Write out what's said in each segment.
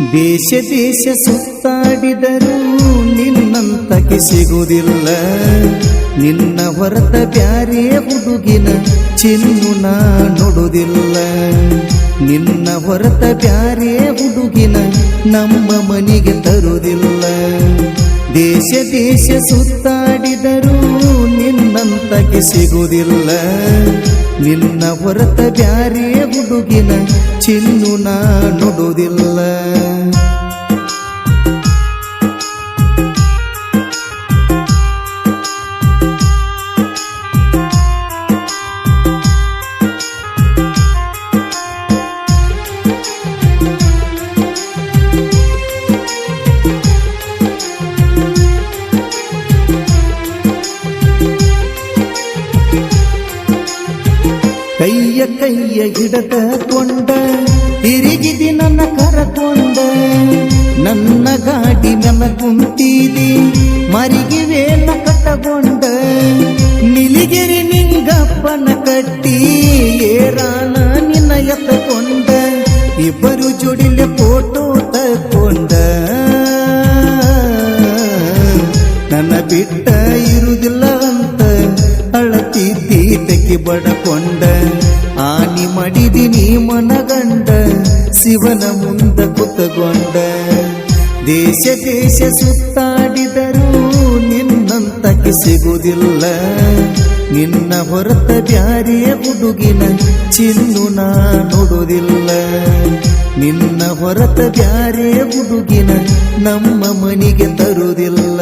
ದೇಶ ದೇಶ ಸುತ್ತಾಡಿದರೂ ನಿನ್ನಂತಕ್ಕೆ ಸಿಗುವುದಿಲ್ಲ. ನಿನ್ನ ಹೊರತ ಬ್ಯಾರೆ ಹುಡುಗಿನ ಚಿನ್ನು ನಾ ನೋಡುವುದಿಲ್ಲ. ನಿನ್ನ ಹೊರತ ಬ್ಯಾರೆ ಹುಡುಗಿನ ನಮ್ಮ ಮನೆಗೆ ತರುವುದಿಲ್ಲ. ದೇಶ ದೇಶ ಸುತ್ತಾಡಿದರೂ ನಿನ್ನಂತಕ್ಕೆ ಸಿಗುವುದಿಲ್ಲ. ನಿನ್ನ ಹೊರತ ಬ್ಯಾರೆ ಹುಡುಗಿನ ಚಿನ್ನು ನಾ ನೋಡುವುದಿಲ್ಲ. ಕೈಯ ಹಿಡಕೊಂಡ ತಿರುಗಿದಿ ನನ್ನ ಕರಕೊಂಡ. ನನ್ನ ಗಾಡಿ ಮೇಲೆ ಕುಂತಿದಿ ಮರಿಗೆ ವೇಲ ಕಟ್ಟಗೊಂಡ. ನಿಲಿಗಿರಿ ನಿಂಗಪ್ಪನ ಕಟ್ಟಿ ಏರಾನ ನಿನ್ನ ಎತ್ತಕೊಂಡ. ಇಬ್ಬರು ಜೋಡಿಲೆ ಫೋಟೋ ತಕೊಂಡ. ನನ್ನ ಬಿಟ್ಟ ಇರುವುದಿಲ್ಲ ಅಂತ ಅಳತಿದ್ದಿ ತೆಕ್ಕಿ ಬಡಕೊಂಡ. ಆನಿ ಮಾಡಿದಿನಿ ಮನಗಂಡ ಶಿವನ ಮುಂದ ಕುತ್ತಗೊಂಡ. ದೇಶ ದೇಶ ಸುತ್ತಾಡಿದರೂ ನಿನ್ನಂತಕ್ಕೆ ಸಿಗುವುದಿಲ್ಲ. ನಿನ್ನ ಹೊರತ ಬ್ಯಾರೆ ಹುಡುಗಿನ ಚಿನ್ನು ನಾ ನೋಡುವುದಿಲ್ಲ. ನಿನ್ನ ಹೊರತ ಬ್ಯಾರೆ ಹುಡುಗಿನ ನಮ್ಮ ಮನೆಗೆ ತರುವುದಿಲ್ಲ.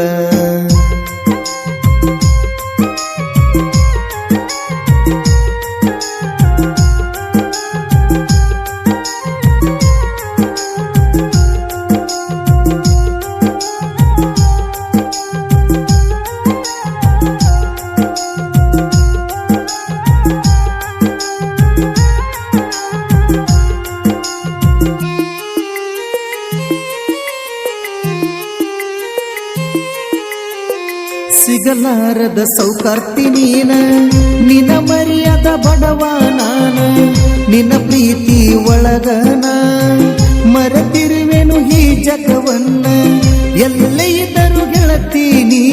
ಸಿಗಲಾರದ ಸೌಕಾರ್ತಿ ನೀನ, ನಿನ್ನ ಮರ್ಯಾದ ಬಡವ ನಾನ. ನಿನ್ನ ಪ್ರೀತಿ ಒಳಗನ ಮರೆತಿರುವೆನು ಈ ಜಗವನ್ನ. ಎಲ್ಲೇ ಇದ್ದರೂ ಗೆಳತೀನಿ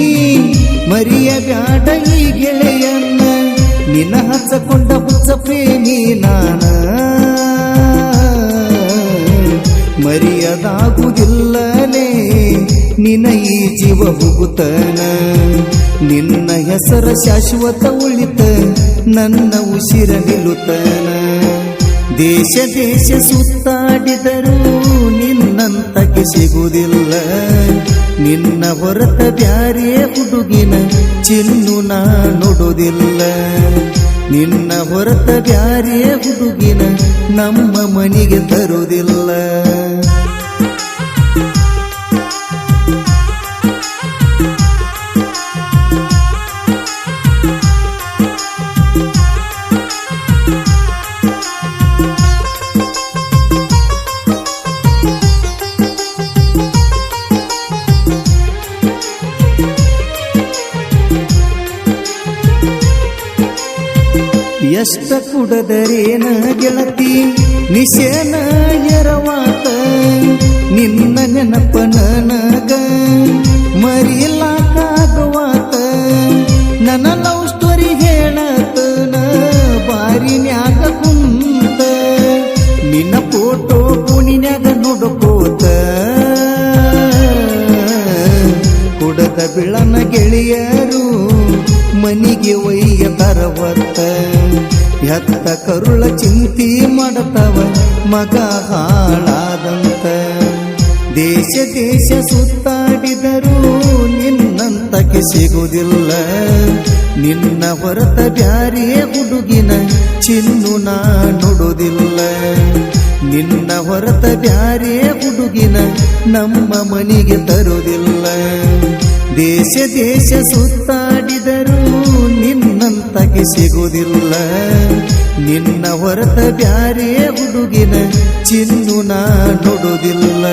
ಮರಿಯಬ್ಯಾಡ ಈ ಗೆಳೆಯನ್ನ. ನಿನ್ನ ಹಚ್ಚಕೊಂಡ ಹುಚ್ಚ ಪ್ರೇಮಿ ನಾನ, ಮರೆಯದಾಗುವುದಿಲ್ಲಲೇ ನಿನ್ನ ಈ ಜೀವ ಹೋಗುತ್ತನ. ನಿನ್ನ ಹೆಸರ ಶಾಶ್ವತ ಉಳಿತ, ನನ್ನ ಉಸಿರ ನಿಲ್ಲುತ್ತನ. ದೇಶ ದೇಶ ಸುತ್ತಾಡಿದರೂ ನಿನ್ನಂತಕ್ಕೆ ಸಿಗುವುದಿಲ್ಲ. ನಿನ್ನ ಹೊರತ ಬ್ಯಾರೆ ಹುಡುಗಿನ ಚಿನ್ನು ನಾ ನೋಡುವುದಿಲ್ಲ. ನಿನ್ನ ಹೊರತ ಬ್ಯಾರೆ ಹುಡುಗಿನ ನಮ್ಮ ಮನೆಗೆ ತರುವುದಿಲ್ಲ. ಎಷ್ಟ ಕುಡದರೇನ ಗೆಳತಿ ನಿಶೇನ ಎರವಾತ. ನಿನ್ನ ನೆನಪ ನನಗ ಮರಿಲಾಕಾಗವಾತ. ನನ್ನ ಲವ್ ಸ್ಟೋರಿ ಹೇಳತನ ಬಾರಿನ್ಯಾಗ ಕುಂತ. ನಿನ್ನ ಫೋಟೋ ಪುಣಿನ್ಯಾಗ ನೋಡ್ಕೋತ. ಕುಡದ ಬಿಳನ ಗೆಳೆಯರು ಮನಿಗೆ ಒಯ್ಯ ತರವತ್ತ. ಎತ್ತ ಕರುಳ ಚಿಂತಿ ಮಾಡತವ ಮಗ ಹಾಳಾದಂತ. ದೇಶ ದೇಶ ಸುತ್ತಾಡಿದರೂ ನಿನ್ನಂತಕ್ಕೆ ಸಿಗುವುದಿಲ್ಲ. ನಿನ್ನ ಹೊರತ ಬ್ಯಾರೆ ಹುಡುಗಿನ ಚಿನ್ನು ನಾ ನೋಡುವುದಿಲ್ಲ. ನಿನ್ನ ಹೊರತ ಬ್ಯಾರೆ ಹುಡುಗಿನ ನಮ್ಮ ಮನೆಗೆ ತರುವುದಿಲ್ಲ. ದೇಶ ದೇಶ ಸುತ್ತಾಡಿದರೂ ನಿನ್ನಂತಕ್ಕೆ ಸಿಗುವುದಿಲ್ಲ. ನಿನ್ನ ಹೊರತ ಬ್ಯಾರೆ ಹುಡುಗಿನ ಚಿನ್ನು ನಾ ನೋಡುವುದಿಲ್ಲ.